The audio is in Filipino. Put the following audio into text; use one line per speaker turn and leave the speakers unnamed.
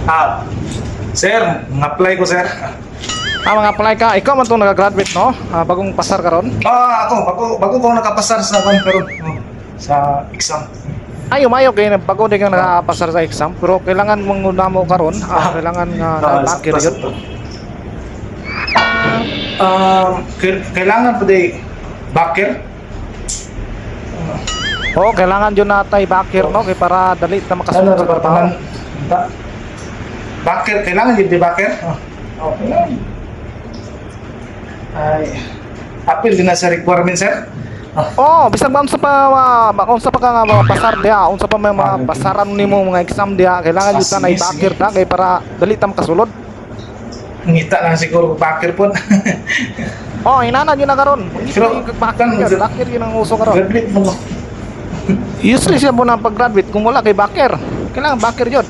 Ah, sir, ng-apply ko, sir.
Mga apply ka, ikaw man itong nag-graduate, no? Bagong pasar ka ron?
Bago ko nakapasar sa karon sa exam.
Ay, umayo kayo, bago di kang nakapasar sa exam, pero kailangan mong una mo karon, kailangan nga na-bakir yun.
Kailangan pa di bakir.
Oo, kailangan yun natay bakir, no? Kaya para dali na makasunod sa trabaho.
Bakir, kailangan yun di bakir? Okay. Ay, apil din na sa requirement, sir.
Oo, bisag ba unsa pa ka nga mga pasar diha, unsa pa may mga pasaran nimo mga exam diha, kailangan yun na ibakir ta kay para dali ta makasulod.
Ngita lang siguro bakir po.
Oo, inana yun na karon.
Pero,
Bakir yun ang uso karon.
Graduate mo.
Useless yan mo na pag-graduate kung wala kay bakir. Kailangan bakir yun.